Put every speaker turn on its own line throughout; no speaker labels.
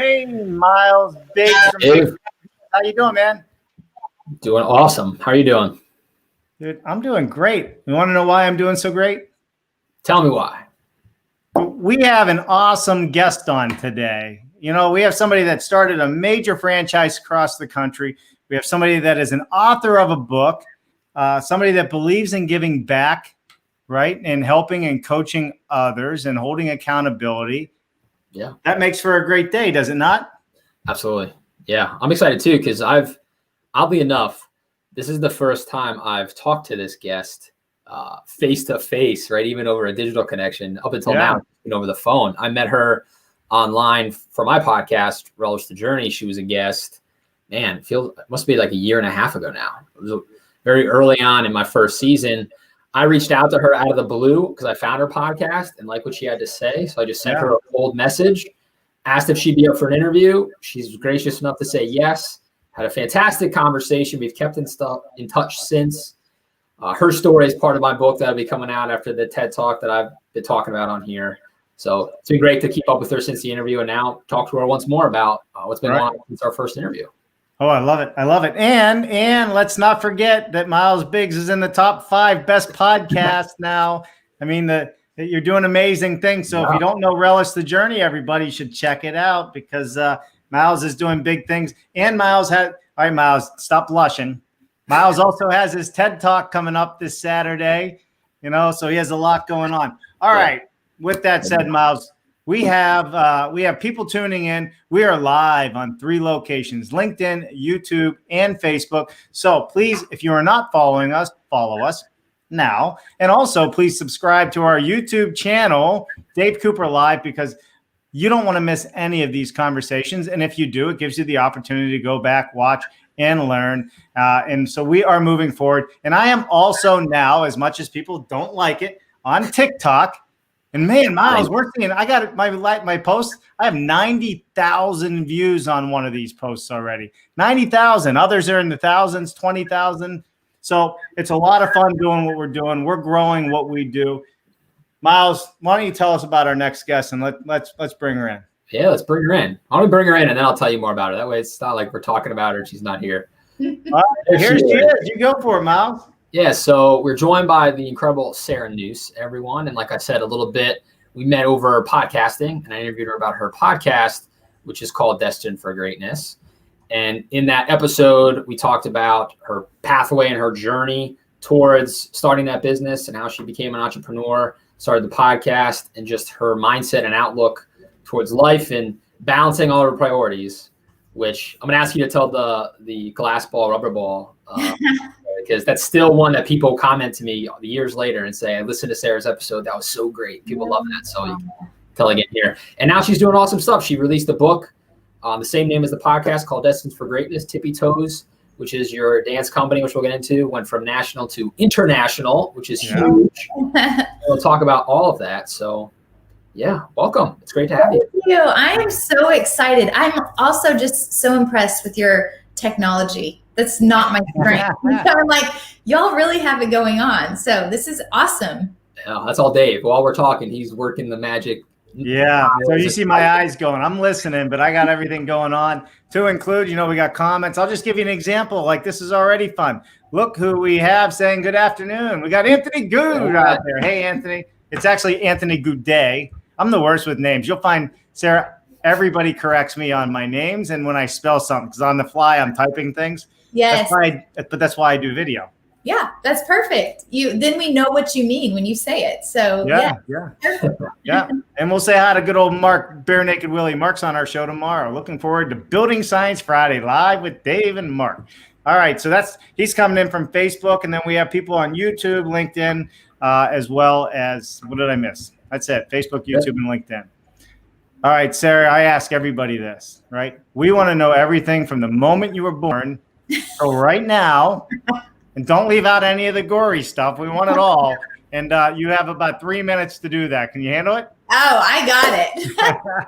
Hey, Myles J.
Hey.
How you doing, man?
Doing awesome. How are you doing?
Dude, I'm doing great. You want to know why I'm doing so great?
Tell me why.
We have an awesome guest on today. You know, we have somebody that started a major franchise across the country. We have somebody that is an author of a book, somebody that believes in giving back, right? And helping and coaching others and holding accountability.
Yeah.
That makes for a great day, does it not?
Absolutely. Yeah. I'm excited too, because oddly enough, this is the first time I've talked to this guest face to face, right? Even over a digital connection. Up until now, it's been over the phone. I met her online for my podcast, Relish the Journey. She was a guest. Man, it must be like a year and a half ago now. It was very early on in my first season. I reached out to her out of the blue because I found her podcast and liked what she had to say. So I just sent her a cold message, asked if she'd be up for an interview. She's gracious enough to say yes. Had a fantastic conversation. We've kept in touch since. Her story is part of my book that'll be coming out after the TED Talk that I've been talking about on here. So it's been great to keep up with her since the interview and now talk to her once more about what's been going on since our first interview.
Oh, I love it. I love it. And let's not forget that Myles Biggs is in the top 5 best podcasts now. I mean, you're doing amazing things. So if you don't know Relish the Journey, everybody should check it out because Myles is doing big things. And Myles all right, Myles, stop blushing. Myles also has his TED Talk coming up this Saturday, so he has a lot going on. All right. With that said, Myles, we have people tuning in. We are live on 3 locations: LinkedIn, YouTube, and Facebook. So please, if you are not following us, follow us now. And also please subscribe to our YouTube channel, Dave Cooper Live, because you don't want to miss any of these conversations. And if you do, it gives you the opportunity to go back, watch, and learn. And so we are moving forward. And I am also now, as much as people don't like it, on TikTok. And man, Myles, we're seeing, I got my post. I have 90,000 views on one of these posts already. 90,000. Others are in the thousands, 20,000. So it's a lot of fun doing what we're doing. We're growing what we do. Myles, why don't you tell us about our next guest and let's bring her in.
Yeah, let's bring her in. I want to bring her in and then I'll tell you more about her. That way it's not like we're talking about her and she's not here.
All right, here she is. You go for it, Myles.
Yeah, so we're joined by the incredible Sarah Nuse, everyone. And like I said, a little bit, we met over podcasting, and I interviewed her about her podcast, which is called Destined for Greatness. And in that episode, we talked about her pathway and her journey towards starting that business and how she became an entrepreneur, started the podcast, and just her mindset and outlook towards life and balancing all her priorities, which I'm going to ask you to tell the glass ball, rubber ball, because that's still one that people comment to me years later and say, I listened to Sarah's episode. That was so great. People love that. So you can tell again here. And now she's doing awesome stuff. She released a book, the same name as the podcast, called Destined for Greatness, Tippy Toes, which is your dance company, which we'll get into, went from national to international, which is huge. We'll talk about all of that. So yeah, welcome. It's great to have you.
Thank you. I am so excited. I'm also just so impressed with your technology. That's not my strength. So I'm like, y'all really have it going on. So this is awesome.
Yeah, that's all Dave. While we're talking, he's working the magic.
Yeah. So you see my eyes going. I'm listening, but I got everything going on to include, we got comments. I'll just give you an example. Like, this is already fun. Look who we have saying good afternoon. We got Anthony Good out there. Hey, Anthony. It's actually Anthony Goudet. I'm the worst with names. You'll find, Sarah, everybody corrects me on my names and when I spell something, because on the fly, I'm typing things.
Yes.
That's why I do video.
Yeah, that's perfect. Then we know what you mean when you say it. So
yeah. And we'll say hi to good old Mark, Bare Naked Willie. Mark's on our show tomorrow. Looking forward to Building Science Friday live with Dave and Mark. All right, so he's coming in from Facebook, and then we have people on YouTube, LinkedIn, as well as, what did I miss? That's it, Facebook, YouTube, and LinkedIn. All right, Sarah, I ask everybody this, right? We want to know everything from the moment you were born. So right now, and don't leave out any of the gory stuff. We want it all. And you have about 3 minutes to do that. Can you handle it?
Oh, I got it.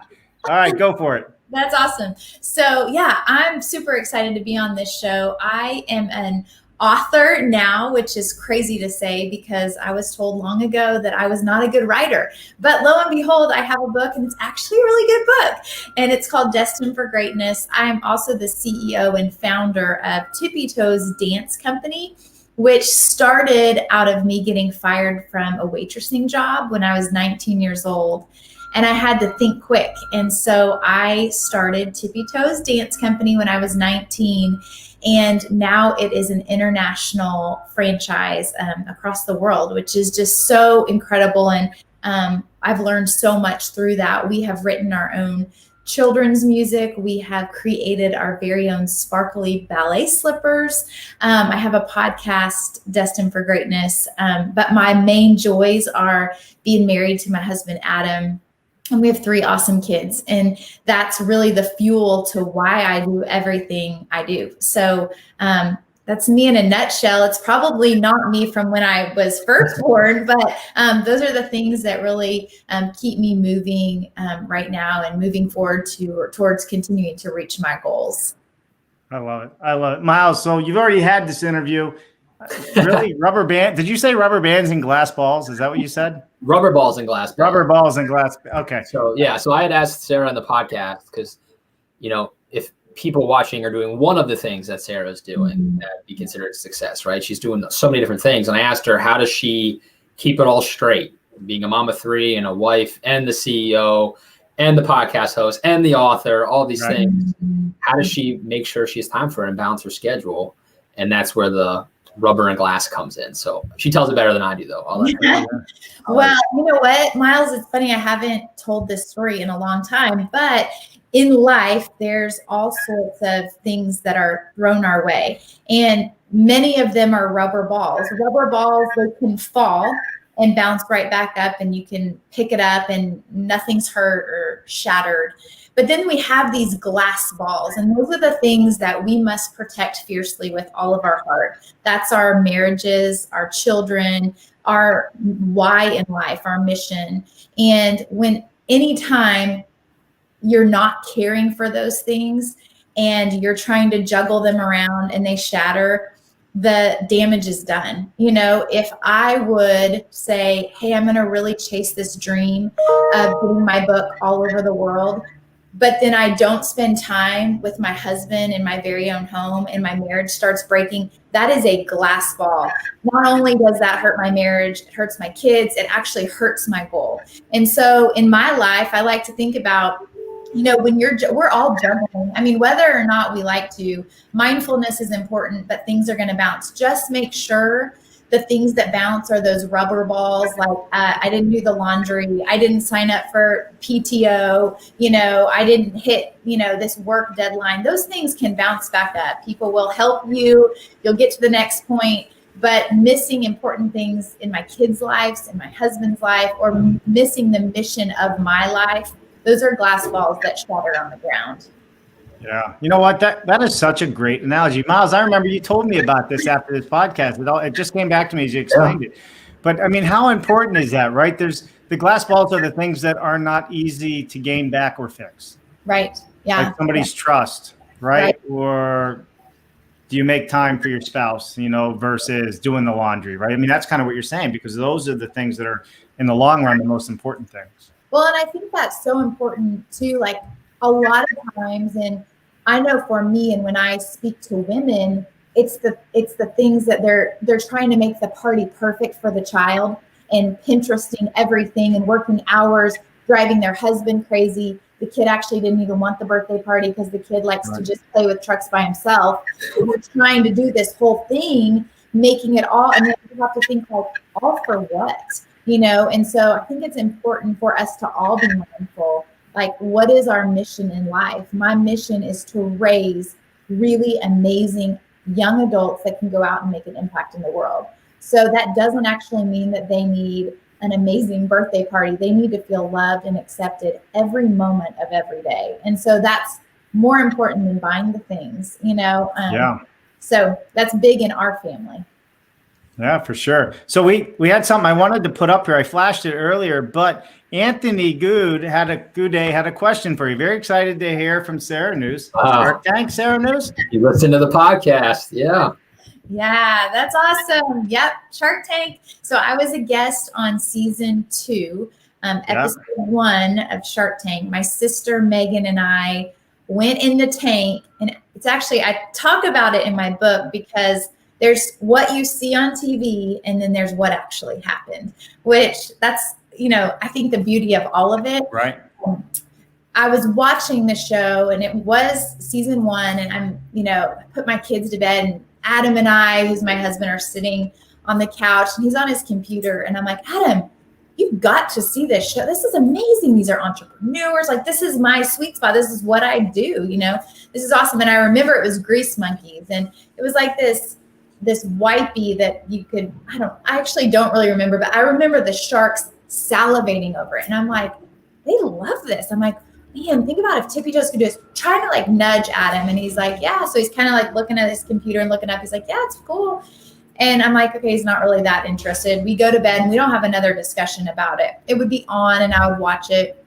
All right, go for it.
That's awesome. So yeah, I'm super excited to be on this show. I am an author now, which is crazy to say because I was told long ago that I was not a good writer. But lo and behold, I have a book, and it's actually a really good book. And it's called Destined for Greatness. I am also the CEO and founder of Tippy Toes Dance Company, which started out of me getting fired from a waitressing job when I was 19 years old. And I had to think quick. And so I started Tippy Toes Dance Company when I was 19. And now it is an international franchise across the world, which is just so incredible. And I've learned so much through that. We have written our own children's music. We have created our very own sparkly ballet slippers. I have a podcast, Destined for Greatness. But my main joys are being married to my husband, Adam. And we have 3 awesome kids. And that's really the fuel to why I do everything I do. So that's me in a nutshell. It's probably not me from when I was first born, but those are the things that really keep me moving right now and moving forward towards continuing to reach my goals.
I love it. I love it. Myles, so you've already had this interview. Really? Rubber band? Did you say rubber bands and glass balls? Is that what you said?
Rubber balls and glass balls.
Rubber balls and glass. Okay.
So, yeah. So I had asked Sarah on the podcast because, if people watching are doing one of the things that Sarah's doing, that'd be considered a success, right? She's doing so many different things. And I asked her, how does she keep it all straight? Being a mom of 3 and a wife and the CEO and the podcast host and the author, all these things. How does she make sure she has time for it and balance her schedule? And that's where the rubber and glass comes in. So she tells it better than I do, though.
Well, you know what, Myles, it's funny. I haven't told this story in a long time, but in life, there's all sorts of things that are thrown our way. And many of them are rubber balls. Rubber balls, they can fall and bounce right back up, and you can pick it up and nothing's hurt or shattered. But then we have these glass balls, and those are the things that we must protect fiercely with all of our heart. That's our marriages, our children, our why in life, our mission. And anytime you're not caring for those things and you're trying to juggle them around and they shatter, the damage is done. If I would say, hey, I'm going to really chase this dream of getting my book all over the world, but then I don't spend time with my husband in my very own home and my marriage starts breaking, that is a glass ball. Not only does that hurt my marriage, it hurts my kids, it actually hurts my goal. And so in my life, I like to think about, when we're all juggling. I mean, whether or not we like to, mindfulness is important, but things are going to bounce. Just make sure the things that bounce are those rubber balls. Like I didn't do the laundry. I didn't sign up for PTO. I didn't hit, this work deadline. Those things can bounce back up. People will help you. You'll get to the next point. But missing important things in my kids' lives, in my husband's life, or missing the mission of my life, those are glass balls that shatter on the ground.
Yeah. You know what? That is such a great analogy. Myles, I remember you told me about this after this podcast. It just came back to me as you explained it. But I mean, how important is that, right? The glass balls are the things that are not easy to gain back or fix.
Right. Yeah.
Like somebody's trust, right? Or do you make time for your spouse, versus doing the laundry, right? I mean, that's kind of what you're saying, because those are the things that are in the long run, the most important things.
Well, and I think that's so important too. Like a lot of times, and I know for me, and when I speak to women, it's the things that they're trying to make the party perfect for the child and Pinteresting everything and working hours, driving their husband crazy. The kid actually didn't even want the birthday party because the kid likes to just play with trucks by himself. We're trying to do this whole thing, making it all, and then you have to think like, all for what? And so I think it's important for us to all be mindful. Like, what is our mission in life? My mission is to raise really amazing young adults that can go out and make an impact in the world. So that doesn't actually mean that they need an amazing birthday party. They need to feel loved and accepted every moment of every day. And so that's more important than buying the things, So that's big in our family.
Yeah, for sure. So we had something I wanted to put up here. I flashed it earlier, but Anthony Good had a question for you. Very excited to hear from Sarah Nuse. Thanks, Sarah Nuse.
You listen to the podcast. Yeah.
Yeah, that's awesome. Yep, Shark Tank. So I was a guest on season 2, episode 1 of Shark Tank. My sister Megan and I went in the tank, and it's actually, I talk about it in my book because there's what you see on TV and then there's what actually happened, which that's, I think the beauty of all of it.
Right.
I was watching the show and it was season 1, and I put my kids to bed, and Adam and I, who's my husband, are sitting on the couch and he's on his computer. And I'm like, Adam, you've got to see this show. This is amazing. These are entrepreneurs. Like, this is my sweet spot. This is what I do. This is awesome. And I remember it was Grease Monkeys. And it was like this wipey that you could, I actually don't really remember, but I remember the sharks salivating over it. And I'm like, they love this. I'm like, man, think about if Tippy Toes could do this. Trying to like nudge Adam, and he's like, yeah. So he's kind of like looking at his computer and looking up. He's like, yeah, it's cool. And I'm like, okay, he's not really that interested. We go to bed and we don't have another discussion about it. It would be on and I would watch it.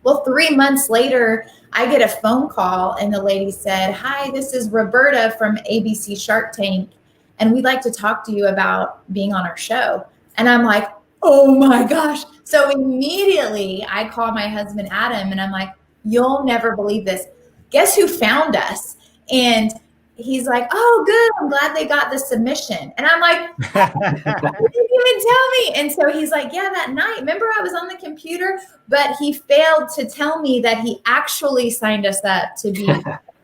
Well, 3 months later, I get a phone call and the lady said, hi, this is Roberta from ABC Shark Tank, and we'd like to talk to you about being on our show. And I'm like, oh my gosh. So immediately I call my husband, Adam, and I'm like, you'll never believe this. Guess who found us? And he's like, oh, good. I'm glad they got the submission. And I'm like, you didn't even tell me. And so he's like, yeah, that night, remember I was on the computer, but he failed to tell me that he actually signed us up to be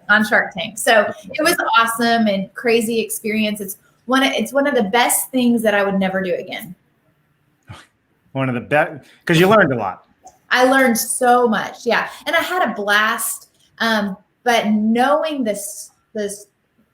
on Shark Tank. So it was awesome and crazy experience. It's one of the best things that I would never do again.
One of the best, because you learned a lot.
I learned so much. Yeah. And I had a blast. But knowing this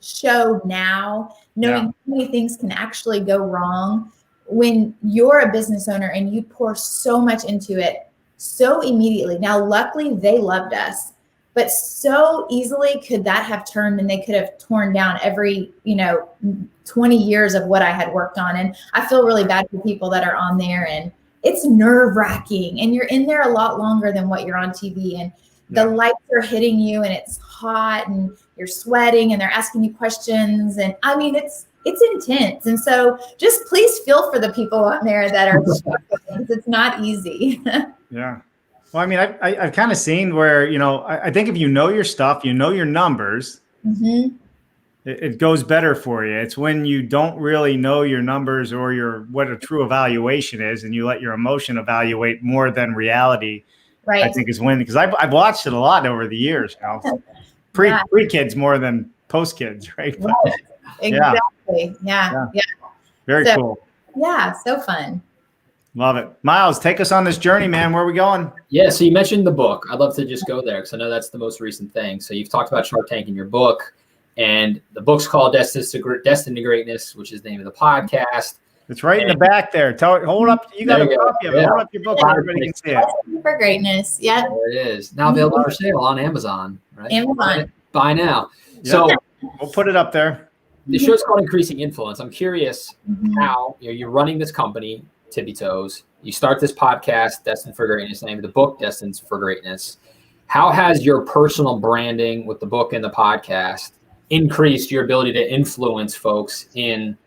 show now, knowing how many things can actually go wrong when you're a business owner and you pour so much into it so immediately. Now, luckily they loved us, but so easily could that have turned, and they could have torn down every, 20 years of what I had worked on. And I feel really bad for people that are on there, and it's nerve-wracking, and you're in there a lot longer than what you're on TV, and the lights are hitting you and it's hot and you're sweating and they're asking you questions. And I mean, it's intense. And so just please feel for the people on there that are struggling. It's not easy.
Yeah. Well, I mean, I've kind of seen where, I think if you know your stuff, you know your numbers, it goes better for you. It's when you don't really know your numbers or what a true evaluation is, and you let your emotion evaluate more than reality. Right. I think is when, because I've watched it a lot over the years now. Pre-kids more than post-kids, right? But,
exactly. Yeah.
Very cool.
Yeah, so fun.
Love it. Myles, take us on this journey, man. Where are we going?
Yeah, so you mentioned the book. I'd love to just go there because I know that's the most recent thing. So you've talked about Shark Tank in your book, and the book's called Destined to Greatness, which is the name of the podcast.
It's right in the back there. Hold up. You got a copy of it. Hold up your book so everybody can see it.
Destined for Greatness. Yeah.
There it is. Now available for sale on Amazon. Right?
Amazon.
Buy now.
Yep.
So
we'll put it up there.
The show's called Increasing Influence. I'm curious how you're running this company, Tippy Toes. You start this podcast, Destined for Greatness. The name of the book, Destined for Greatness. How has your personal branding with the book and the podcast increased your ability to influence folks in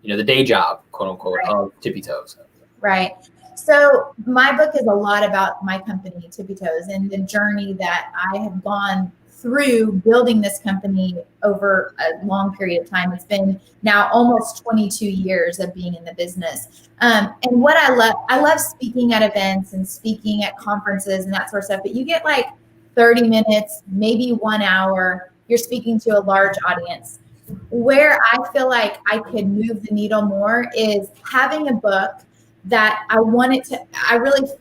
the day job, quote unquote, of Tippy Toes?
Right. So my book is a lot about my company, Tippy Toes, and the journey that I have gone through building this company over a long period of time. It's been now almost 22 years of being in the business. And what I love speaking at events and speaking at conferences and that sort of stuff, but you get like 30 minutes, maybe 1 hour, you're speaking to a large audience. Where I feel like I could move the needle more is having a book that I really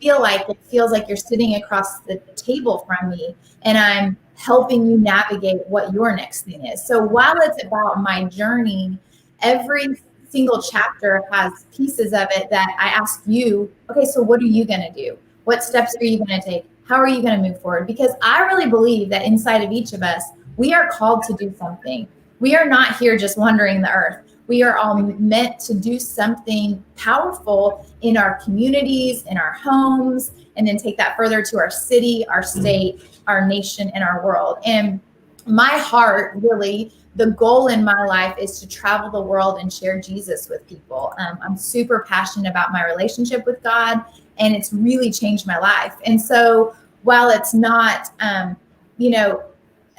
feel like it feels like you're sitting across the table from me and I'm helping you navigate what your next thing is. So while it's about my journey, every single chapter has pieces of it that I ask you, okay, so what are you going to do? What steps are you going to take? How are you going to move forward? Because I really believe that inside of each of us, we are called to do something. We are not here just wandering the earth. We are all meant to do something powerful in our communities, in our homes, and then take that further to our city, our state, our nation, and our world. And my heart, really, the goal in my life is to travel the world and share Jesus with people. I'm super passionate about my relationship with God, and it's really changed my life. And so while it's not,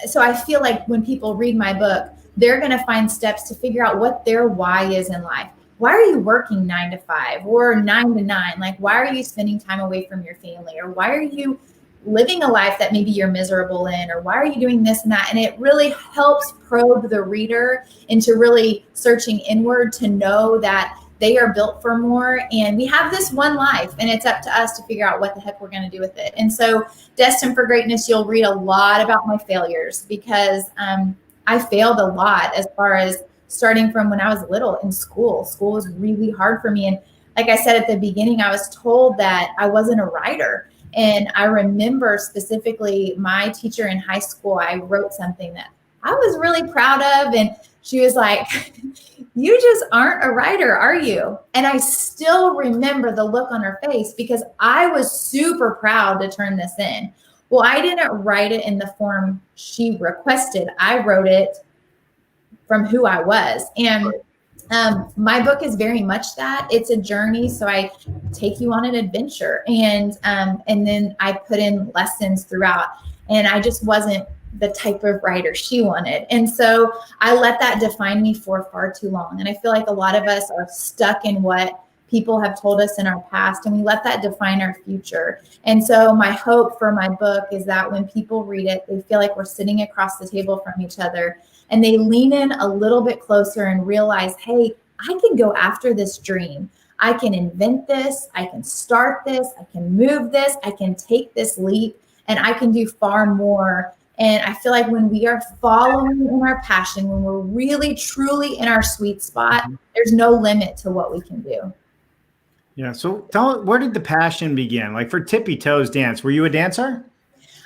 so I feel like when people read my book, they're going to find steps to figure out what their why is in life. Why are you working 9 to 5 or 9 to 9? Like, why are you spending time away from your family? Or why are you living a life that maybe you're miserable in? Or why are you doing this and that? And it really helps probe the reader into really searching inward to know that they are built for more. And we have this one life, and it's up to us to figure out what the heck we're going to do with it. And so Destined for Greatness, you'll read a lot about my failures, because I failed a lot as far as starting from when I was little in school. School was really hard for me. And like I said at the beginning, I was told that I wasn't a writer. And I remember specifically my teacher in high school, I wrote something that I was really proud of. And she was like, you just aren't a writer, are you? And I still remember the look on her face, because I was super proud to turn this in. Well, I didn't write it in the form she requested. I wrote it from who I was. And my book is very much that. It's a journey. So I take you on an adventure, and then I put in lessons throughout. And I just wasn't the type of writer she wanted. And so I let that define me for far too long. And I feel like a lot of us are stuck in what people have told us in our past, and we let that define our future. And so my hope for my book is that when people read it, they feel like we're sitting across the table from each other, and they lean in a little bit closer and realize, hey, I can go after this dream. I can invent this. I can start this. I can move this. I can take this leap, and I can do far more. And I feel like when we are following in our passion, when we're really, truly in our sweet spot, there's no limit to what we can do.
Yeah. So where did the passion begin? Like for Tippy Toes dance, were you a dancer?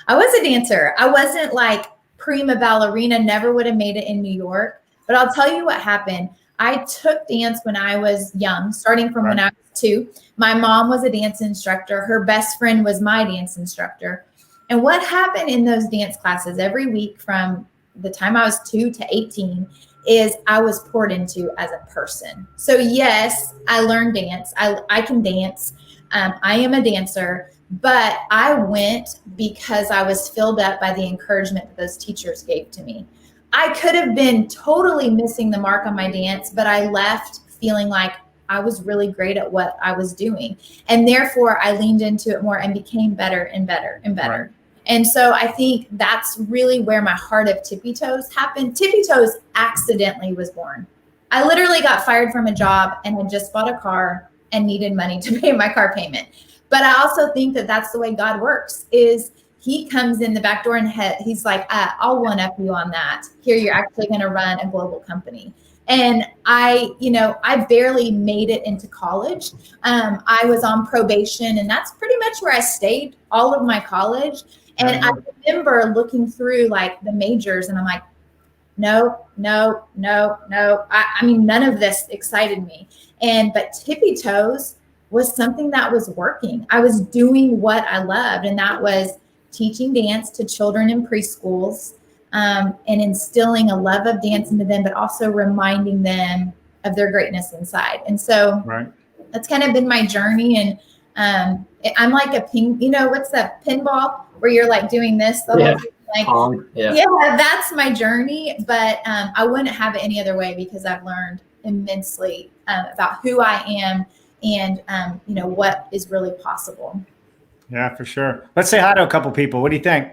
I was a dancer. I wasn't like prima ballerina, never would have made it in New York. But I'll tell you what happened. I took dance when I was young, starting from when I was 2. My mom was a dance instructor. Her best friend was my dance instructor. And what happened in those dance classes every week from the time I was 2 to 18 is I was poured into as a person. So yes, I learned dance. I can dance. I am a dancer. But I went because I was filled up by the encouragement that those teachers gave to me. I could have been totally missing the mark on my dance, but I left feeling like I was really great at what I was doing. And therefore, I leaned into it more and became better and better and better. Right. And so I think that's really where my heart of Tippy Toes happened. Tippy Toes accidentally was born. I literally got fired from a job and had just bought a car and needed money to pay my car payment. But I also think that that's the way God works, is he comes in the back door and he's like, I'll one up you on that. Here, you're actually going to run a global company. And I barely made it into college. I was on probation, and that's pretty much where I stayed all of my college. And I remember looking through like the majors, and I'm like, no. I mean, none of this excited me. But Tippy Toes was something that was working. I was doing what I loved, and that was teaching dance to children in preschools, and instilling a love of dance into them, but also reminding them of their greatness inside. And so that's kind of been my journey. And I'm like a what's that pinball where you're like doing this the whole time? Like, that's my journey. But I wouldn't have it any other way, because I've learned immensely about who I am and what is really possible. Yeah, for sure. Let's say hi to a couple people. What do you think?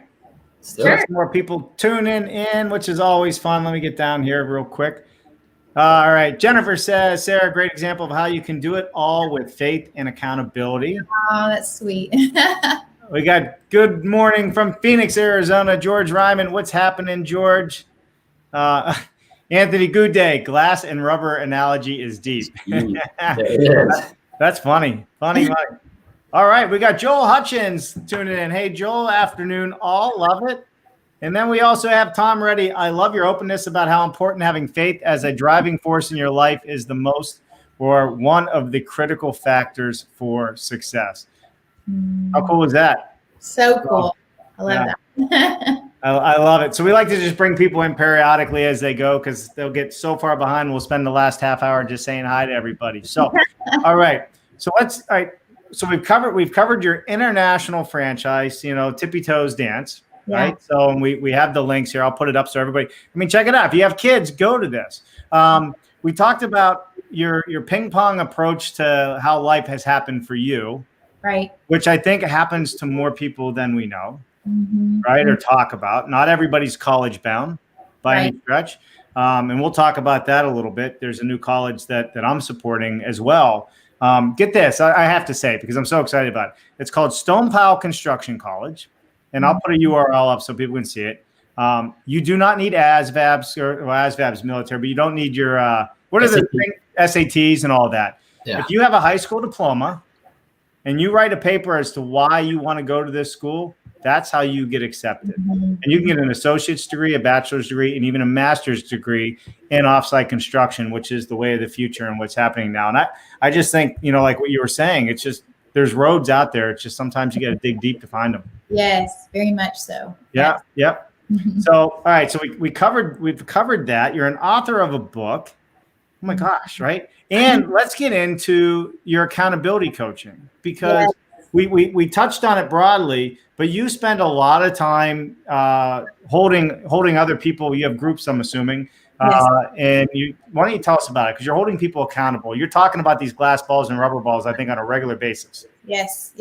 Sure. Some more people tuning in, which is always fun. Let me get down here real quick. All right. Jennifer says, Sarah, great example of how you can do it all with faith and accountability. Oh, that's sweet. We got good morning from Phoenix, Arizona. George Ryman. What's happening, George? Anthony Goodday, glass and rubber analogy is deep. That's funny. Funny. All right, we got Joel Hutchins tuning in. Hey, Joel, afternoon all. Love it. And then we also have Tom Reddy. I love your openness about how important having faith as a driving force in your life is the most, or one of the critical factors for success. How cool is that? So cool. I love that.
I love it. So we like to just bring people in periodically as they go because they'll get so far behind. We'll spend the last half hour just saying hi to everybody. So, all right. So all right. So we've covered your international franchise, Tippy Toes Dance, right? So we have the links here. I'll put it up so everybody, check it out. If you have kids, go to this. We talked about your ping pong approach to how life has happened for you,
right?
Which I think happens to more people than we know.
Mm-hmm.
Right, or talk about. Not everybody's college bound by any stretch, and we'll talk about that a little bit. There's a new college that I'm supporting as well. Get this, I have to say, because I'm so excited about it. It's called Stone Pile Construction College, and I'll put a URL up so people can see it. You do not need ASVABs ASVABs military, but you don't need your what are the SATs and all that. Yeah. If you have a high school diploma and you write a paper as to why you want to go to this school, that's how you get accepted. And you can get an associate's degree, a bachelor's degree, and even a master's degree in offsite construction, which is the way of the future and what's happening now. And I just think, like what you were saying, it's just, there's roads out there. It's just sometimes you got to dig deep to find them.
Yes, very much so.
Yeah. Yes. Yep. So, all right. So we've covered that. You're an author of a book. Oh my gosh. Right. And let's get into your accountability coaching because we touched on it broadly, but you spend a lot of time holding other people. You have groups, I'm assuming. And why don't you tell us about it? Because you're holding people accountable. You're talking about these glass balls and rubber balls, I think, on a regular basis.
Yes.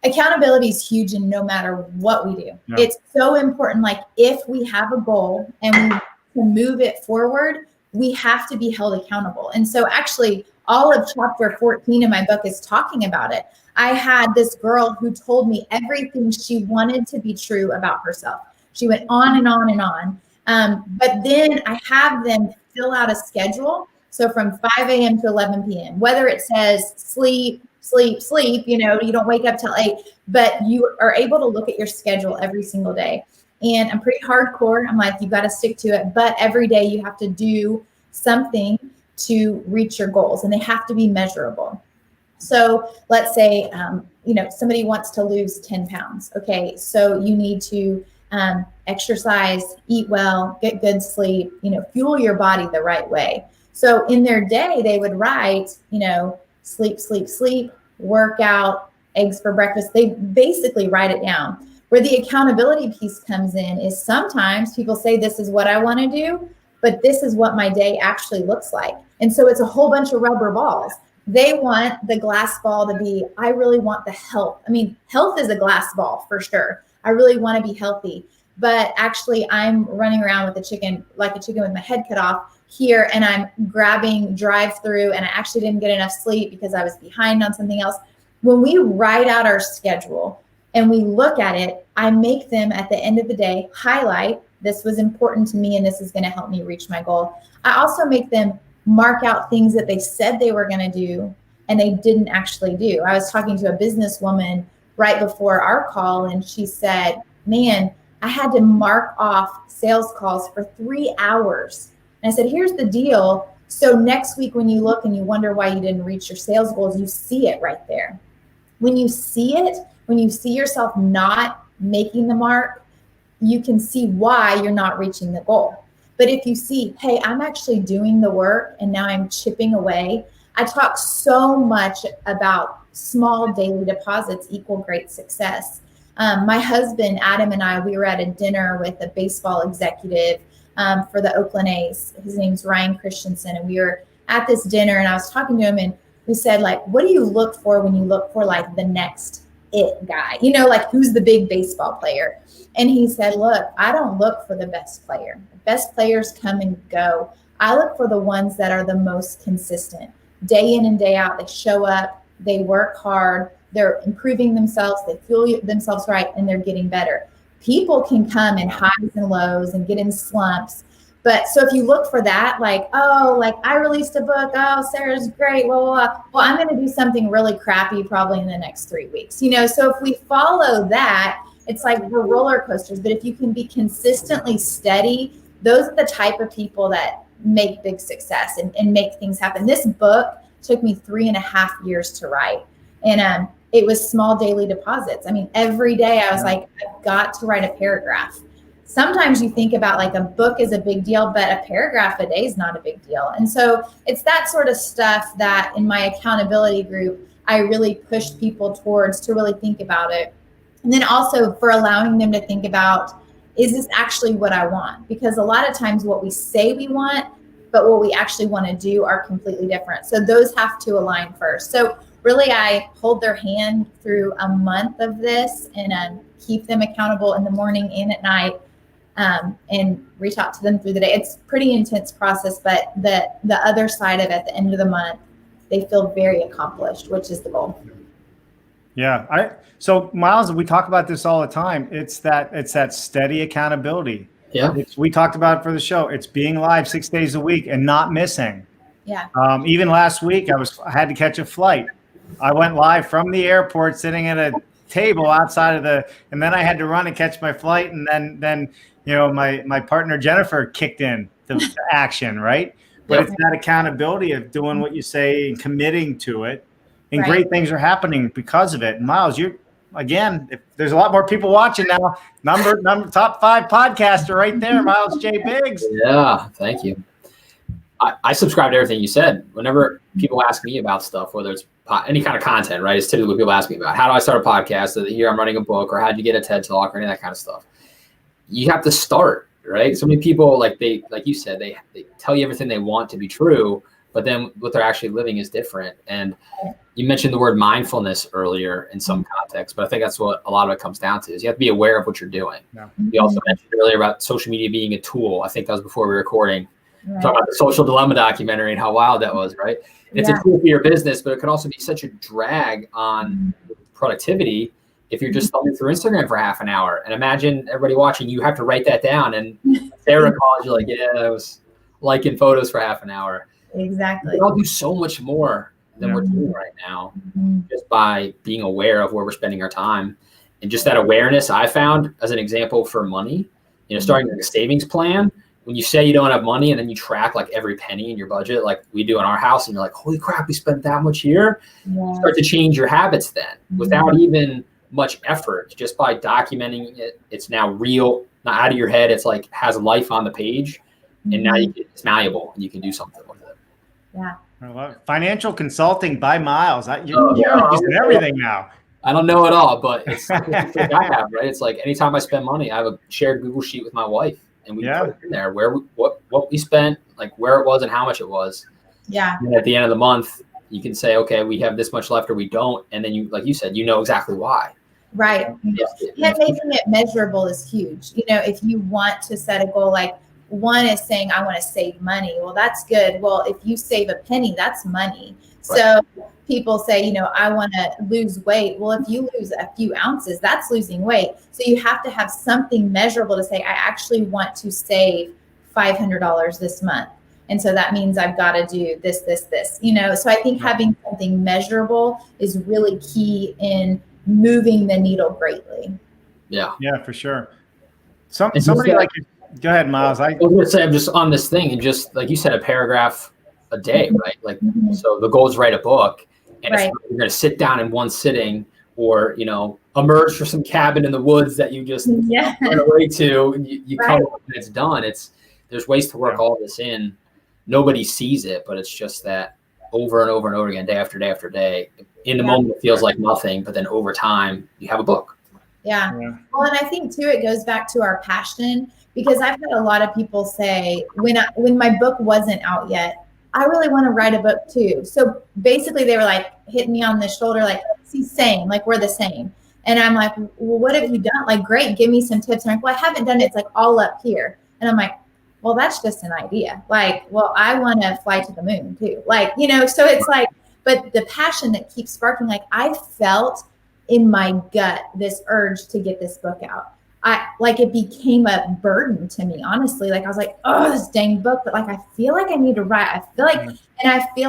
Accountability is huge in no matter what we do. Yeah. It's so important. Like if we have a goal and we can move it forward, we have to be held accountable. And so actually all of chapter 14 in my book is talking about it. I had this girl who told me everything she wanted to be true about herself. She went on and on and on. But then I have them fill out a schedule. So from 5 a.m. to 11 p.m., whether it says sleep, you don't wake up till 8, but you are able to look at your schedule every single day. And I'm pretty hardcore. I'm like, you got to stick to it. But every day you have to do something to reach your goals and they have to be measurable. So let's say, somebody wants to lose 10 pounds. Okay. So you need to exercise, eat well, get good sleep, fuel your body the right way. So in their day, they would write, sleep, workout, eggs for breakfast. They basically write it down. Where the accountability piece comes in is sometimes people say, this is what I want to do, but this is what my day actually looks like. And so it's a whole bunch of rubber balls. They want the glass ball to be, I really want the health. Health is a glass ball for sure. I really want to be healthy, but actually I'm running around with like a chicken with my head cut off here. And I'm grabbing drive-through and I actually didn't get enough sleep because I was behind on something else. When we write out our schedule and we look at it, I make them at the end of the day highlight, this was important to me and this is going to help me reach my goal. I also make them mark out things that they said they were going to do and they didn't actually do. I was talking to a businesswoman right before our call and she said, man, I had to mark off sales calls for 3 hours. And I said, here's the deal. So next week when you look and you wonder why you didn't reach your sales goals, you see it right there. When you see it, when you see yourself not making the mark, you can see why you're not reaching the goal. But if you see, hey, I'm actually doing the work and now I'm chipping away. I talk so much about small daily deposits equal great success. My husband, Adam, and I, we were at a dinner with a baseball executive for the Oakland A's. His name's Ryan Christensen. And we were at this dinner and I was talking to him and we said, like, what do you look for when you look for like the next it guy? Like who's the big baseball player? And he said, look, I don't look for the best player. The best players come and go. I look for the ones that are the most consistent. Day in and day out, they show up, they work hard, they're improving themselves, they fuel themselves right, and they're getting better. People can come in highs and lows and get in slumps. But so if you look for that, like, oh, like I released a book, oh, Sarah's great, well, I'm going to do something really crappy probably in the next 3 weeks. So if we follow that, it's like we're roller coasters. But if you can be consistently steady, those are the type of people that make big success and make things happen. This book took me 3.5 years to write. And it was small daily deposits. Every day I was like, I've got to write a paragraph. sometimes you think about like a book is a big deal, but a paragraph a day is not a big deal. And so it's that sort of stuff that in my accountability group, I really push people towards to really think about it. And then also for allowing them to think about, is this actually what I want? Because a lot of times what we say we want, but what we actually want to do are completely different. So those have to align first. So really, I hold their hand through a month of this and keep them accountable in the morning and at night, and reach out to them through the day. It's a pretty intense process, but the other side of it, at the end of the month, they feel very accomplished, which is the goal.
Yeah. So Myles, we talk about this all the time. It's that steady accountability.
Yeah.
We talked about it for the show. It's being live 6 days a week and not missing.
Yeah.
Even last week, I had to catch a flight. I went live from the airport, sitting at a table outside of and then I had to run and catch my flight. And then my partner Jennifer kicked in to action, right? But It's that accountability of doing what you say and committing to it. And great things are happening because of it. And Myles, if there's a lot more people watching now, number top 5 podcaster right there, Myles J. Biggs.
Yeah, thank you. I subscribe to everything you said. Whenever people ask me about stuff, whether it's any kind of content, right? It's typically what people ask me about. How do I start a podcast? Here I'm writing a book, or how did you get a TED Talk, or any of that kind of stuff. You have to start, right? So many people, like you said, they tell you everything they want to be true, but then what they're actually living is different. And you mentioned the word mindfulness earlier in some context, but I think that's what a lot of it comes down to, is you have to be aware of what you're doing. Yeah. You also mentioned earlier about social media being a tool. I think that was before we were recording. Right. Talking about the Social Dilemma documentary and how wild that was, right? And it's a tool for your business, but it can also be such a drag on productivity if you're just thumbing through Instagram for half an hour. And imagine everybody watching, you have to write that down. And Sarah calls you like, I was liking photos for half an hour.
Exactly.
We all do so much more than we're doing right now, just by being aware of where we're spending our time. And just that awareness, I found as an example for money, starting like a savings plan. When you say you don't have money and then you track like every penny in your budget, like we do in our house, and you're like, holy crap, we spent that much here. You start to change your habits then without even much effort, just by documenting it. It's now real, not out of your head. It's like has life on the page, and now it's malleable and you can do something with it.
Yeah.
I love it. Financial consulting by Myles. You're using everything now.
I don't know it all, but it's like I have, right? It's like anytime I spend money, I have a shared Google sheet with my wife. And we put it in there what we spent, like where it was and how much it was. Yeah. And at the end of the month, you can say, okay, we have this much left or we don't. And then you, like you said, exactly why.
Right. And making it measurable is huge. If you want to set a goal, like one is saying, I want to save money. Well, that's good. Well, if you save a penny, that's money. Right. So people say, I want to lose weight. Well, if you lose a few ounces, that's losing weight. So you have to have something measurable to say, I actually want to save $500 this month. And so that means I've got to do this. So I think having something measurable is really key in moving the needle greatly.
Yeah.
Yeah, for sure. Somebody like you. Go ahead, Myles.
I was going to say, I'm just on this thing, and just like you said, a paragraph a day, right? Like, so the goal is write a book. And if you're going to sit down in one sitting, or emerge from some cabin in the woods that you just run away to, and you come up and it's done. There's ways to work all this in. Nobody sees it, but it's just that over and over and over again, day after day after day. In the moment, it feels like nothing, but then over time, you have a book.
Yeah. Well, and I think too, it goes back to our passion, because I've had a lot of people say, when my book wasn't out yet, I really want to write a book too. So basically they were like hitting me on the shoulder, like, see, same, like we're the same. And I'm like, well, what have you done? Like, great, give me some tips. And I'm like, well, I haven't done it. It's like all up here. And I'm like, well, that's just an idea. Like, well, I want to fly to the moon too. Like, so it's like, but the passion that keeps sparking, like I felt in my gut this urge to get this book out. It became a burden to me, honestly. Like I was like, oh, this dang book, but like I feel like I need to write. I feel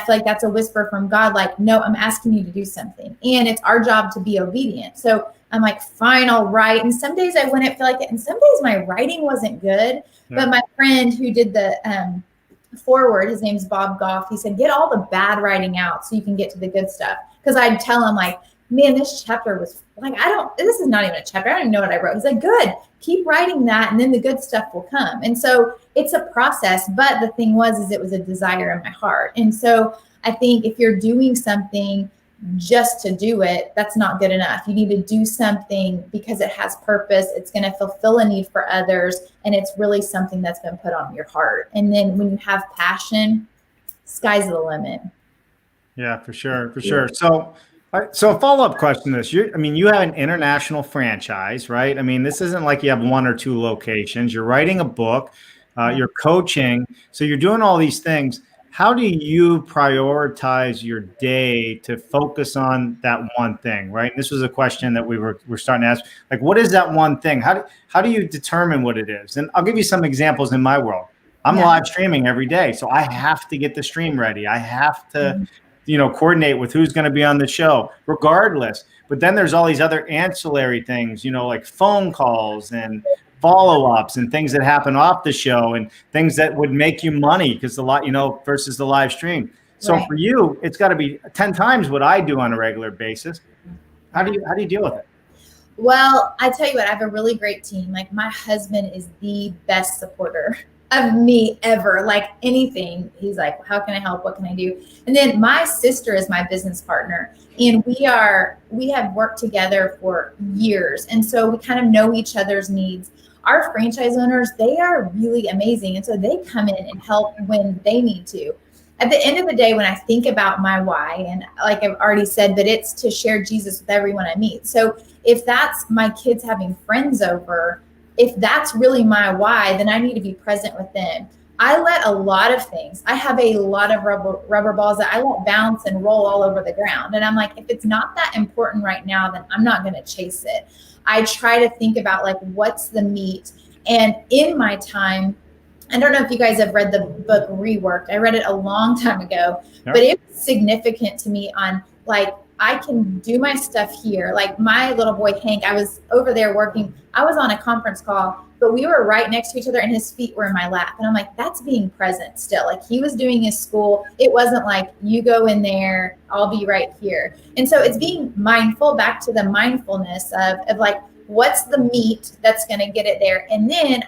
like that's a whisper from God, like, no, I'm asking you to do something. And it's our job to be obedient. So I'm like, fine, I'll write. And some days I wouldn't feel like it. And some days my writing wasn't good. But my friend who did the forward, his name's Bob Goff, he said, get all the bad writing out so you can get to the good stuff. Because I'd tell him like, man, this chapter was like, this is not even a chapter. I don't even know what I wrote. He's like, good. keep writing that, and then the good stuff will come. And so it's a process, but the thing is it was a desire in my heart. And so I think if you're doing something just to do it, that's not good enough. You need to do something because it has purpose. It's going to fulfill a need for others. And it's really something that's been put on your heart. And then when you have passion, sky's the limit.
Yeah, for sure. For sure. So a follow-up question to this. You have an international franchise, right? I mean, this isn't like you have one or two locations. You're writing a book, you're coaching. So you're doing all these things. How do you prioritize your day to focus on that one thing, right? This was a question that we're starting to ask. Like, what is that one thing? How do you determine what it is? And I'll give you some examples in my world. I'm live streaming every day, so I have to get the stream ready. I have to, coordinate with who's going to be on the show, regardless. But then there's all these other ancillary things, like phone calls and follow-ups and things that happen off the show and things that would make you money because versus the live stream. So for you, it's got to be 10 times what I do on a regular basis. How do you deal with it?
Well, I tell you what, I have a really great team. Like, my husband is the best supporter of me ever. Like, anything, he's like, how can I help? What can I do? And then my sister is my business partner, and we have worked together for years. And so we kind of know each other's needs. Our franchise owners, they are really amazing. And so they come in and help when they need to. At the end of the day, when I think about my why, and like I've already said, but it's to share Jesus with everyone I meet. So if that's my kids having friends over, if that's really my why, then I need to be present with them. I let a lot of things, I have a lot of rubber balls that I let bounce and roll all over the ground. And I'm like, if it's not that important right now, then I'm not going to chase it. I try to think about, like, what's the meat. And in my time, I don't know if you guys have read the book Reworked. I read it a long time ago, but it was significant to me on, like, I can do my stuff here. Like, my little boy, Hank, I was over there working. I was on a conference call, but we were right next to each other and his feet were in my lap. And I'm like, that's being present still. Like, he was doing his school. It wasn't like, you go in there, I'll be right here. And so it's being mindful, back to the mindfulness of like, what's the meat that's going to get it there? And then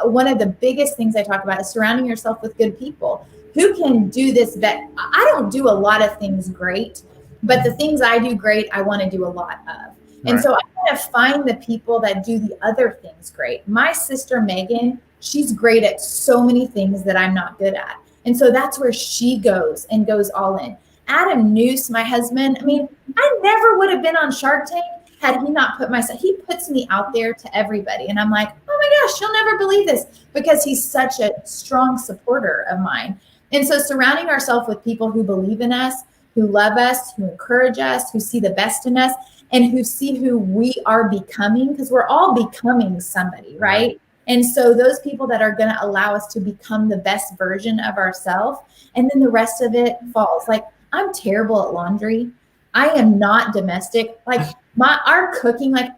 one of the biggest things I talk about is surrounding yourself with good people who can do this. I don't do a lot of things great, but the things I do great, I want to do a lot of. And so I kind of find the people that do the other things great. My sister, Megan, she's great at so many things that I'm not good at. And so that's where she goes and goes all in. Adam Nuse, my husband, I mean, I never would have been on Shark Tank had he not he puts me out there to everybody. And I'm like, oh my gosh, you'll never believe this, because he's such a strong supporter of mine. And so surrounding ourselves with people who believe in us, who love us, who encourage us, who see the best in us, and who see who we are becoming, because we're all becoming somebody, right? And so those people that are going to allow us to become the best version of ourselves, and then the rest of it falls. Like, I'm terrible at laundry. I am not domestic. Like, our cooking, like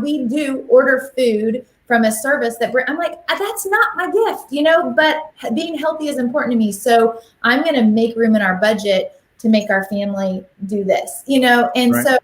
we do order food from a service that I'm like, that's not my gift, but being healthy is important to me. So I'm going to make room in our budget to make our family do this, and so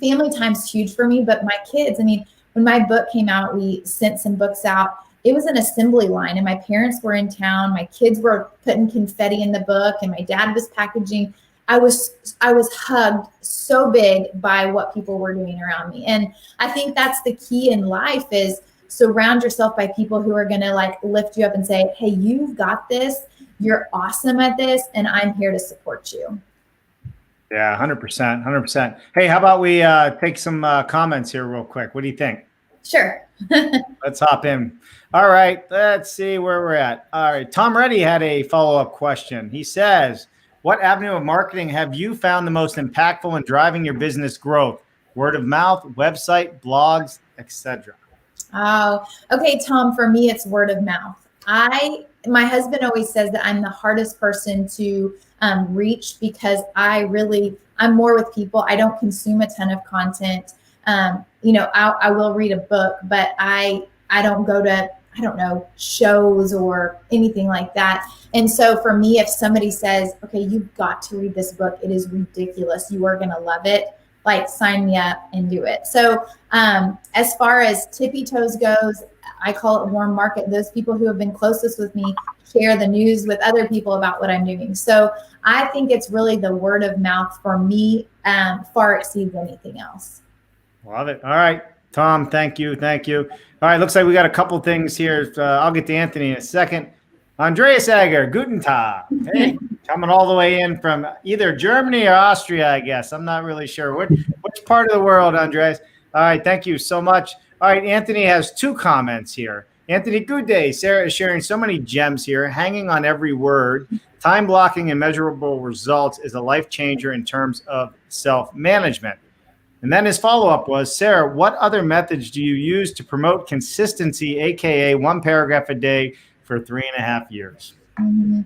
family time's huge for me. But my kids, I mean, when my book came out, we sent some books out. It was an assembly line, and my parents were in town. My kids were putting confetti in the book, and my dad was packaging. I was hugged so big by what people were doing around me. And I think that's the key in life, is surround yourself by people who are going to, like, lift you up and say, hey, you've got this. You're awesome at this, and I'm here to support you.
Yeah, 100%, 100%. Hey, how about we take some comments here real quick? What do you think?
Sure.
Let's hop in. All right, let's see where we're at. All right, Tom Reddy had a follow-up question. He says, what avenue of marketing have you found the most impactful in driving your business growth? Word of mouth, website, blogs, etc.
Oh, okay, Tom, for me, it's word of mouth. My husband always says that I'm the hardest person to reach, because I'm more with people. I don't consume a ton of content. I will read a book, but I don't go to, shows or anything like that. And so for me, if somebody says, okay, you've got to read this book, it is ridiculous, you are going to love it, like sign me up and do it. So as far as tippy toes goes, I call it warm market. Those people who have been closest with me share the news with other people about what I'm doing. So I think it's really the word of mouth for me far exceeds anything else.
Love it. All right, Tom, thank you. Thank you. All right, looks like we got a couple things here. I'll get to Anthony in a second. Andreas Egger, guten Tag. Hey, coming all the way in from either Germany or Austria, I guess. I'm not really sure. Which part of the world, Andreas? All right, thank you so much. All right, Anthony has 2 comments here. Anthony, good day. Sarah is sharing so many gems here, hanging on every word. Time blocking and measurable results is a life changer in terms of self-management. And then his follow-up was, Sarah, what other methods do you use to promote consistency, AKA 1 paragraph a day for 3.5 years?
Mm-hmm.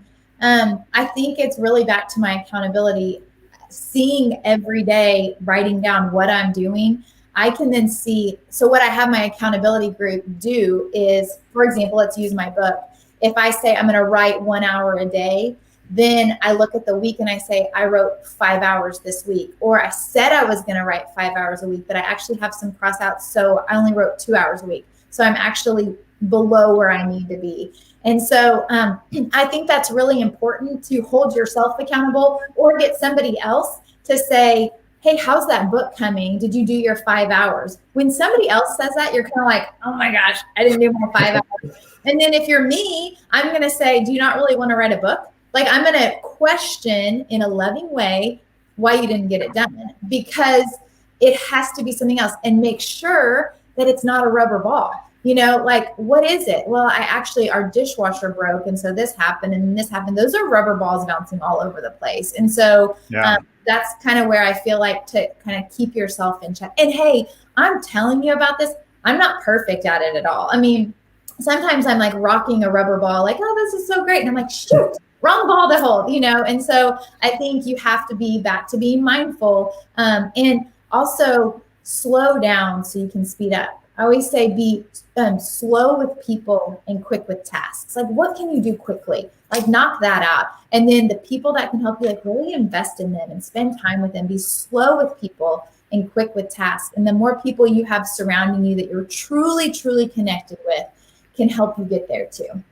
I think it's really back to my accountability. Seeing every day, writing down what I'm doing, I can then see. So what I have my accountability group do is, for example, let's use my book. If I say I'm going to write 1 hour a day, then I look at the week and I say, I wrote 5 hours this week, or I said I was going to write 5 hours a week, but I actually have some cross outs. So I only wrote 2 hours a week. So I'm actually below where I need to be. And so I think that's really important, to hold yourself accountable or get somebody else to say, hey, how's that book coming? Did you do your 5 hours? When somebody else says that, you're kind of like, oh my gosh, I didn't do my 5 hours. And then if you're me, I'm going to say, do you not really want to write a book? Like, I'm going to question in a loving way why you didn't get it done, because it has to be something else, and make sure that it's not a rubber ball. You know, like, what is it? Well, our dishwasher broke. And so this happened and this happened. Those are rubber balls bouncing all over the place. And so that's kind of where I feel like to kind of keep yourself in check. And hey, I'm telling you about this. I'm not perfect at it at all. I mean, sometimes I'm like rocking a rubber ball, like, oh, this is so great. And I'm like, shoot, wrong ball to hold, you know? And so I think you have to be back to being mindful, and also slow down so you can speed up. I always say be slow with people and quick with tasks. Like, what can you do quickly? Like, knock that out. And then the people that can help you, like, really invest in them and spend time with them. Be slow with people and quick with tasks. And the more people you have surrounding you that you're truly, truly connected with can help you get there too.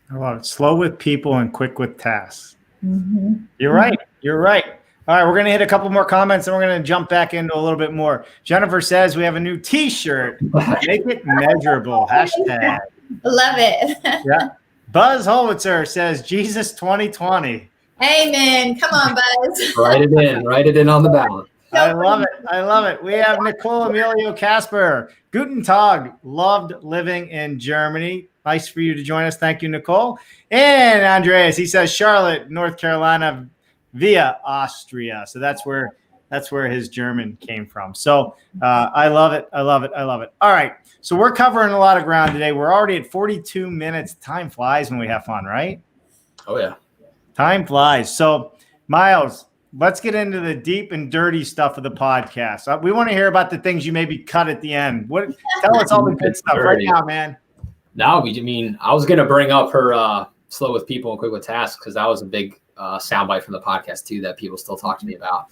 I love it. Slow with people and quick with tasks.
Mm-hmm.
You're right. You're right. All right, we're going to hit a couple more comments, and we're going to jump back into a little bit more. Jennifer says we have a new T-shirt. Make it measurable. Hashtag.
Love it.
Yeah. Buzz Holwitzer says Jesus 2020.
Amen. Come on, Buzz.
Write it in. Write it in on the ballot.
I love it. I love it. We have Nicole Emilio Casper. Guten Tag. Loved living in Germany. Nice for you to join us. Thank you, Nicole. And Andreas, he says Charlotte, North Carolina, via Austria. So that's where his German came from. So I love it. I love it. I love it. All right. So we're covering a lot of ground today. We're already at 42 minutes. Time flies when we have fun, right?
Oh, yeah.
Time flies. So, Myles, let's get into the deep and dirty stuff of the podcast. We want to hear about the things you maybe cut at the end. Tell us all the good stuff right now, man.
No, I was going to bring up her slow with people and quick with tasks, because that was a big soundbite from the podcast too that people still talk to me about.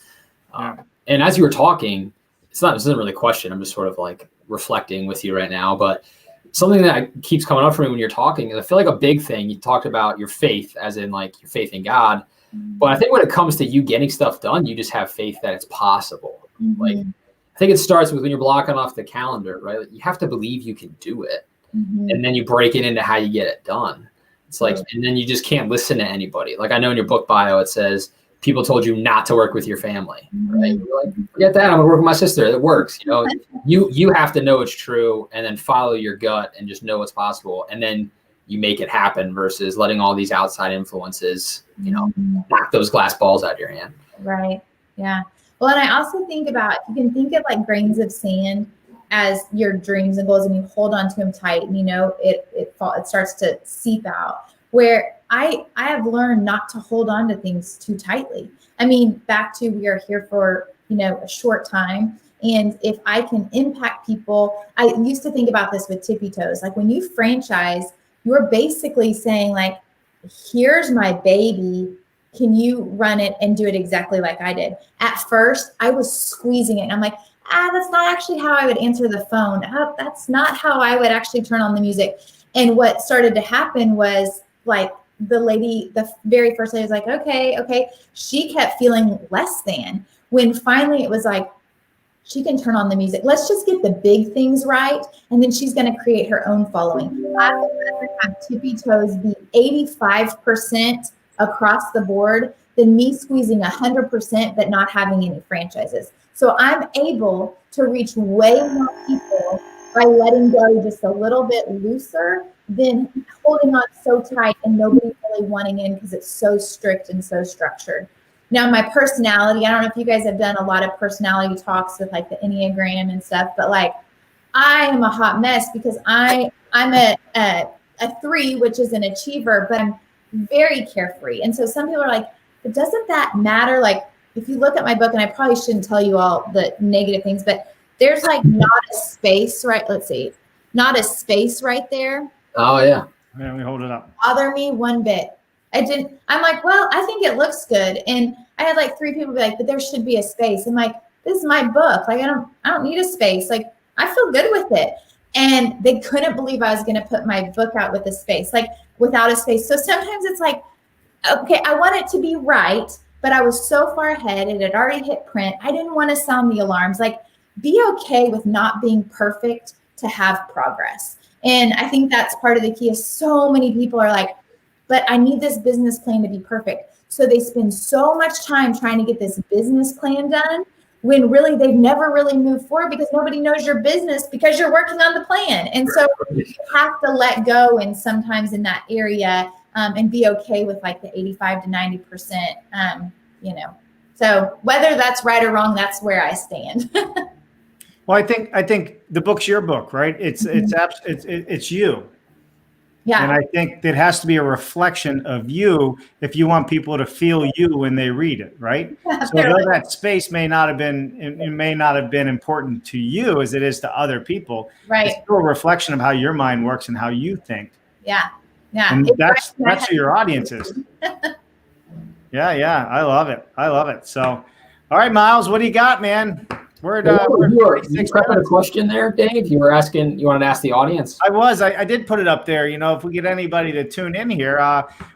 And as you were talking, this isn't really a question. I'm just sort of like reflecting with you right now. But something that keeps coming up for me when you're talking is I feel like a big thing. You talked about your faith, as in like your faith in God. But I think when it comes to you getting stuff done, you just have faith that it's possible.
Mm-hmm.
Like, I think it starts with when you're blocking off the calendar, right? Like, you have to believe you can do it.
Mm-hmm.
And then you break it into how you get it done. It's like, and then you just can't listen to anybody. Like, I know in your book bio, it says people told you not to work with your family, right? You're like, forget that. I'm gonna work with my sister. It works. You know, you have to know it's true, and then follow your gut and just know it's possible. And then you make it happen, versus letting all these outside influences, you know, knock those glass balls out of your hand.
Right. Yeah. Well, and I also think about, you can think of like grains of sand as your dreams and goals, and you hold on to them tight, and you know it starts to seep out. Where I have learned not to hold on to things too tightly. I mean, back to, we are here for, you know, a short time, and if I can impact people, I used to think about this with tippy toes. Like, when you franchise, you're basically saying, like, here's my baby, can you run it and do it exactly like I did? At first, I was squeezing it. And I'm like, that's not actually how I would answer the phone. That's not how I would actually turn on the music. And what started to happen was like the lady, the very first lady was like, okay. She kept feeling less than, when finally it was like, she can turn on the music. Let's just get the big things right. And then she's going to create her own following. I would rather have Tippy Toes be 85% across the board than me squeezing 100% but not having any franchises. So I'm able to reach way more people by letting go just a little bit looser than holding on so tight and nobody really wanting in because it's so strict and so structured. Now, my personality, I don't know if you guys have done a lot of personality talks with like the Enneagram and stuff, but like I am a hot mess because I'm a 3, which is an achiever, but I'm very carefree. And so some people are like, but doesn't that matter? Like if you look at my book, and I probably shouldn't tell you all the negative things, but there's like not a space, right? Let's see, not a space right there.
Oh yeah.
Yeah, let me hold it up.
Bother me one bit. I'm like, well, I think it looks good. And I had like 3 people be like, but there should be a space. I'm like, this is my book. Like, I don't need a space. Like, I feel good with it. And they couldn't believe I was going to put my book out with a space, like without a space. So sometimes it's like, okay, I want it to be right, but I was so far ahead. It had already hit print. I didn't want to sound the alarms. Like, be okay with not being perfect to have progress. And I think that's part of the key. Is so many people are like, but I need this business plan to be perfect. So they spend so much time trying to get this business plan done when really they've never really moved forward because nobody knows your business because you're working on the plan. And so you have to let go, and sometimes in that area, and be okay with like the 85 to 90%, So whether that's right or wrong, that's where I stand.
Well, I think the book's your book, right? It's you.
Yeah.
And I think it has to be a reflection of you if you want people to feel you when they read it, right?
Yeah,
so though that space may not have been important to you as it is to other people,
right?
It's still a reflection of how your mind works and how you think.
Yeah. Yeah.
And that's who your audience is. Yeah. I love it. So, all right, Myles, what do you got, man?
You prepping a question there, Dave? You wanted to ask the audience.
I did put it up there. If we get anybody to tune in here,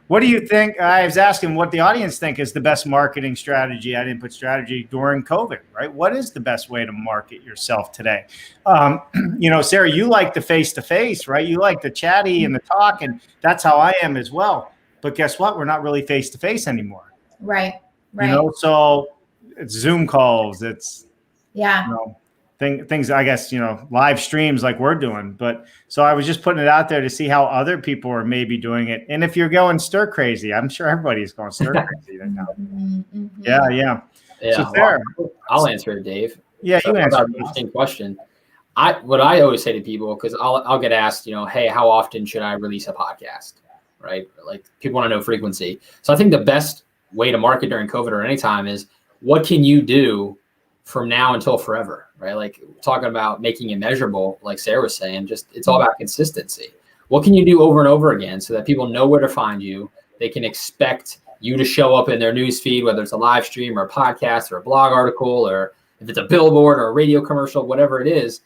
what do you think? I was asking what the audience think is the best marketing strategy. I didn't put strategy during COVID, right? What is the best way to market yourself today? Sarah, you like the face-to-face, right? You like the chatty and the talk, and that's how I am as well. But guess what? We're not really face-to-face anymore.
Right.
So it's Zoom calls. It's things, I guess, live streams like we're doing. But so I was just putting it out there to see how other people are maybe doing it. And if you're going stir crazy, I'm sure everybody's going stir crazy right now. Mm-hmm. Yeah. So Sarah,
I'll answer it, Dave.
Yeah, you answer
the interesting question. What I always say to people, because I'll get asked, hey, how often should I release a podcast? Right? Like people want to know frequency. So I think the best way to market during COVID or any time is what can you do from now until forever, right? Like talking about making it measurable, like Sarah was saying, it's all about consistency. What can you do over and over again so that people know where to find you? They can expect you to show up in their news feed, whether it's a live stream or a podcast or a blog article, or if it's a billboard or a radio commercial, whatever it is,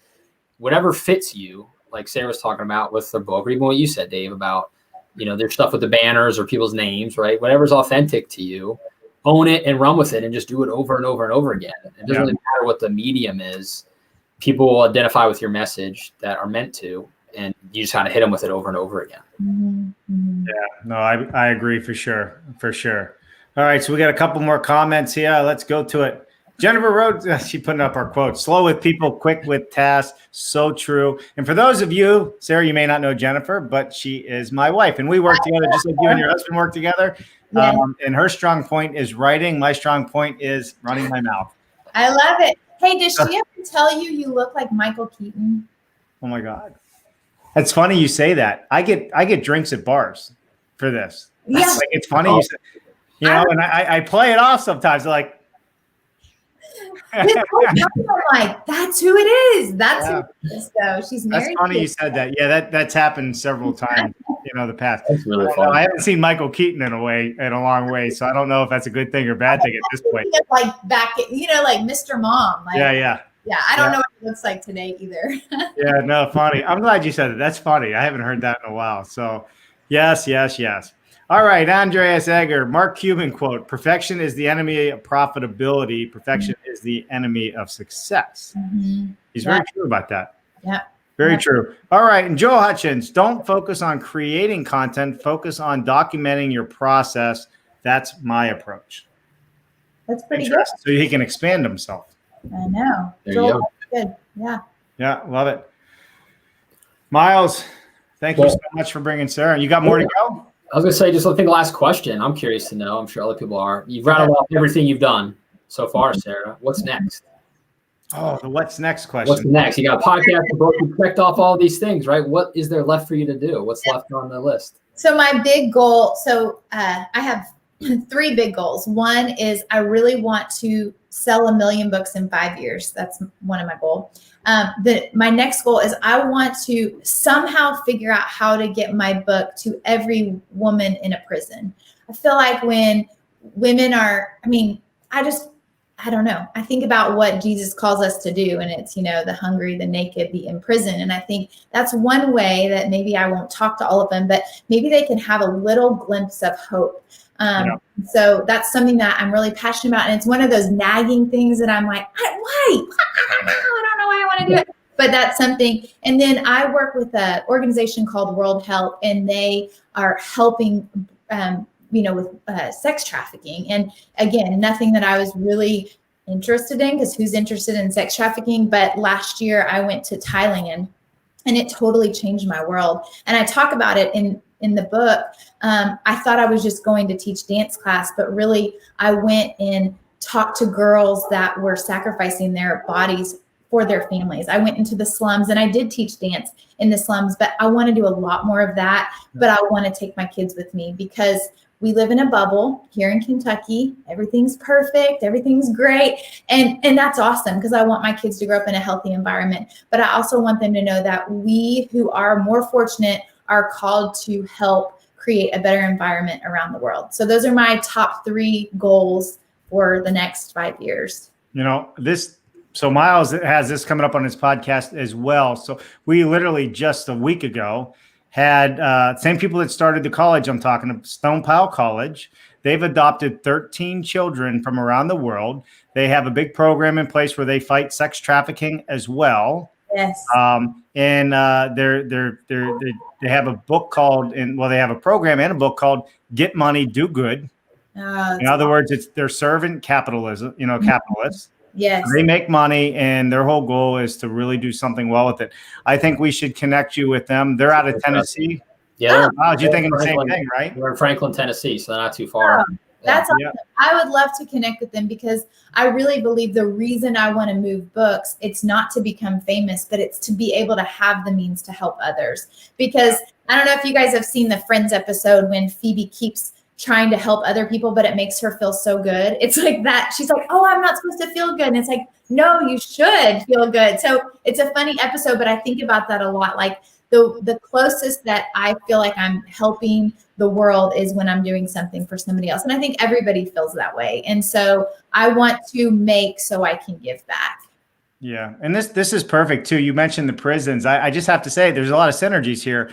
whatever fits you, like Sarah's talking about with the book, or even what you said, Dave, about, there's stuff with the banners or people's names, right? Whatever's authentic to you, own it and run with it and just do it over and over and over again. It doesn't really matter what the medium is. People will identify with your message that are meant to, and you just kind of hit them with it over and over again.
Mm-hmm.
Yeah, no, I agree for sure. All right, so we got a couple more comments here. Let's go to it. Jennifer Rhodes, she putting up our quote, slow with people, quick with tasks. So true. And for those of you, Sarah, you may not know Jennifer, but she is my wife, and we work together just like you and your husband work together. Yeah. And her strong point is writing. My strong point is running my mouth.
I love it. Hey, does she ever tell you look like Michael Keaton?
Oh my God. It's funny you say that. I get drinks at bars for this.
Yeah.
Like, it's funny you say, and I play it off sometimes. Like,
I'm like, that's who it is. That's who it is, though. She's married.
That's funny you said that. Yeah, that's happened several times. the past.
That's really
I
fun.
haven't seen Michael Keaton in a long way, so I don't know if that's a good thing or bad thing at this point.
Like back, like Mr. Mom. Like,
Yeah.
I don't know what it looks like today either.
Yeah, no, funny. I'm glad you said it. That's funny. I haven't heard that in a while. So, yes. All right, Andreas Egger, Mark Cuban quote: "Perfection is the enemy of profitability. Perfection is the enemy of success."
Mm-hmm.
He's very true about that.
Yeah.
Very true. All right, and Joe Hutchins, don't focus on creating content. Focus on documenting your process. That's my approach.
That's pretty good.
So he can expand himself.
I know.
There you go.
Good. Yeah.
Yeah, love it. Myles, thank you so much for bringing Sarah. You got more to go?
I was going to say, just I think the last question. I'm curious to know. I'm sure other people are. You've rattled off everything you've done so far, Sarah. What's next?
Oh, the what's next question.
What's next? You got a podcast, a book, you checked off all these things, right? What is there left for you to do? What's left on the list?
So my big goal, I have 3 big goals. One is I really want to sell 1 million books in 5 years. That's one of my goals. My next goal is I want to somehow figure out how to get my book to every woman in a prison. I feel like when women I don't know. I think about what Jesus calls us to do, and it's, the hungry, the naked, the imprisoned. And I think that's one way that maybe I won't talk to all of them, but maybe they can have a little glimpse of hope. So that's something that I'm really passionate about. And it's one of those nagging things that I'm like, why? I don't know why I want to do it. But that's something. And then I work with an organization called World Help, and they are helping with sex trafficking. And again, nothing that I was really interested in, because who's interested in sex trafficking? But last year I went to Thailand, and it totally changed my world. And I talk about it in the book. I thought I was just going to teach dance class, but really I went and talked to girls that were sacrificing their bodies for their families. I went into the slums, and I did teach dance in the slums, but I want to do a lot more of that. But I want to take my kids with me, because we live in a bubble here in Kentucky. Everything's perfect. Everything's great. And that's awesome, because I want my kids to grow up in a healthy environment. But I also want them to know that we who are more fortunate are called to help create a better environment around the world. So those are my top 3 goals for the next 5 years.
So Myles has this coming up on his podcast as well. So we literally just a week ago had same people that started the college I'm talking about, Stone Powell College. They've adopted 13 children from around the world. They have a big program in place where they fight sex trafficking as well.
Yes.
And they have a book called, they have a program and a book called Get Money, Do Good. In other words, they're servant capitalism, capitalists.
Yes.
They make money, and their whole goal is to really do something well with it. I think we should connect you with them. They're out of Tennessee.
Yeah.
You're thinking the same thing, right?
We're in Franklin, Tennessee, so not too far.
That's awesome. I would love to connect with them, because I really believe the reason I want to move books, it's not to become famous, but it's to be able to have the means to help others. Because I don't know if you guys have seen the Friends episode when Phoebe keeps trying to help other people, but it makes her feel so good. It's like that. She's like, oh, I'm not supposed to feel good. And it's like, no, you should feel good. So it's a funny episode, but I think about that a lot. Like the closest that I feel like I'm helping the world is when I'm doing something for somebody else. And I think everybody feels that way. And so I want to make so I can give back.
Yeah. And this is perfect too. You mentioned the prisons. I just have to say there's a lot of synergies here.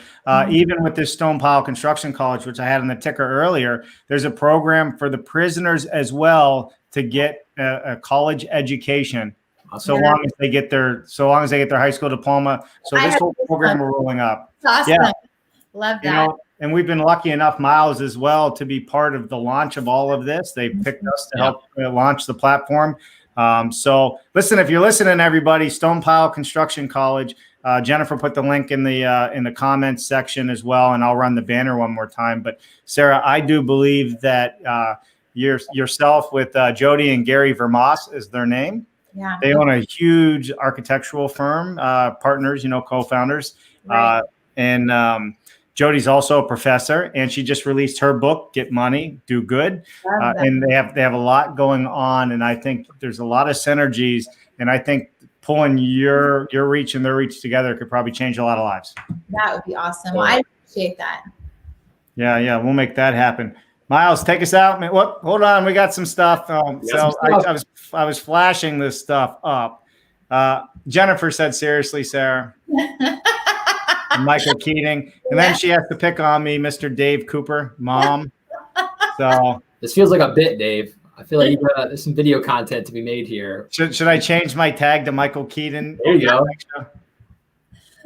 Even with this Stone Powell Construction College, which I had in the ticker earlier, there's a program for the prisoners as well to get a college education. So long as they get their high school diploma. So this whole program we're rolling up.
Awesome. Yeah. Love that.
And we've been lucky enough, Myles, as well, to be part of the launch of all of this. They picked us to help launch the platform. So listen, if you're listening, everybody, Stone Powell Construction College, Jennifer put the link in the comments section as well, and I'll run the banner one more time. But Sarah, I do believe that yourself with Jody and Gary Vermas is their name.
Yeah.
They own a huge architectural firm, partners, co-founders.
Right.
And Jody's also a professor, and she just released her book, Get Money, Do Good. And they have a lot going on. And I think there's a lot of synergies. And I think pulling your reach and their reach together could probably change a lot of lives.
That would be awesome. Well, I appreciate that.
Yeah. We'll make that happen. Myles, take us out. What? Hold on. We got some stuff. I was flashing this stuff up. Jennifer said, seriously, Sarah. Michael Keating. And then she has to pick on me, Mr. Dave Cooper, mom. So
this feels like a bit, Dave. I feel like there's some video content to be made here.
Should I change my tag to Michael Keaton?
There you go.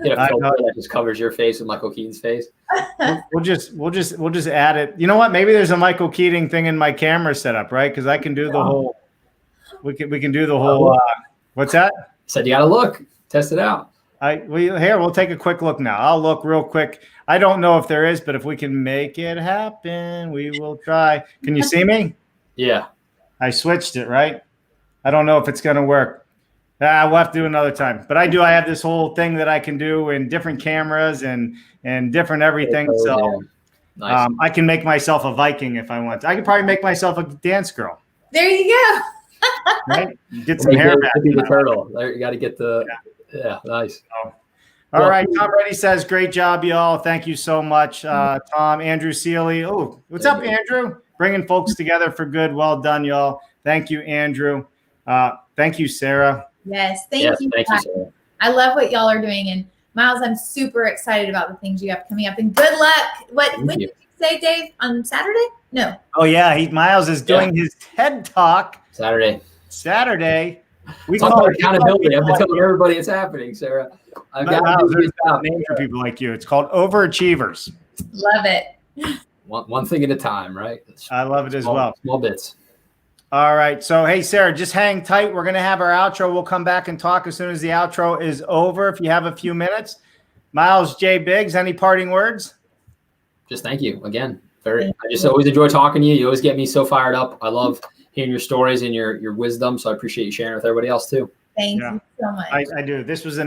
Get a filter that just covers your face with Michael Keaton's face.
We'll just add it. You know what? Maybe there's a Michael Keating thing in my camera setup, right? Because I can do the whole. We can do the whole. What's that?
Said you got to look, test it out.
We'll take a quick look now. I'll look real quick. I don't know if there is, but if we can make it happen, we will try. Can you see me?
Yeah.
I switched it, right? I don't know if it's going to work. We'll have to do another time. But I have this whole thing that I can do in different cameras and different everything. So nice. I can make myself a Viking if I want to. I could probably make myself a dance girl.
There you go.
Right? Get some hair back.
The turtle. There, you got to get the yeah nice.
All right. Tom Reddy says, great job, y'all. Thank you so much, Tom. Andrew Seeley. Oh, what's up, Andrew? Bringing folks together for good. Well done, y'all. Thank you, Andrew. Thank you, Sarah.
Yes, thank you.
Thank you, Sarah.
I love what y'all are doing. And Myles, I'm super excited about the things you have coming up. And good luck. When did you say, Dave? On Saturday? No.
Oh, yeah. Myles is doing his TED Talk.
Saturday.
We
talk
call
about accountability. I've been telling everybody it's happening, Sarah. I've got to do this job, man.
For people like you. It's called Overachievers.
Love it.
One thing at a time, right?
I love it as well.
Small bits.
All right. So, hey, Sarah, just hang tight. We're going to have our outro. We'll come back and talk as soon as the outro is over. If you have a few minutes. Myles J. Biggs, any parting words?
Just thank you again. I just always enjoy talking to you. You always get me so fired up. I love hearing your stories and your wisdom. So I appreciate you sharing with everybody else too.
Thank you so much.
I do. This was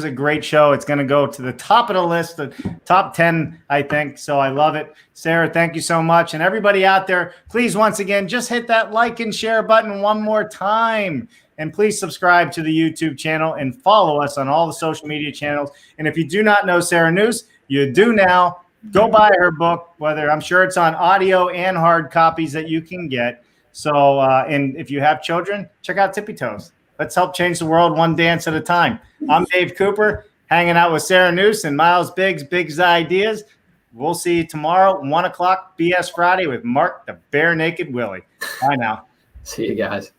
a great show. It's going to go to the top of the list, the top 10, I think. So I love it. Sarah, thank you so much. And everybody out there, please, once again, just hit that like and share button one more time. And please subscribe to the YouTube channel and follow us on all the social media channels. And if you do not know Sarah Nuse, you do now. Go buy her book, whether I'm sure it's on audio and hard copies that you can get. So, and if you have children, check out Tippy Toes. Let's help change the world one dance at a time. I'm Dave Cooper, hanging out with Sarah Nuse and Myles Biggs, Biggs Ideas. We'll see you tomorrow, 1 o'clock, BS Friday with Mark the Bare Naked Willie. Bye now.
See you guys.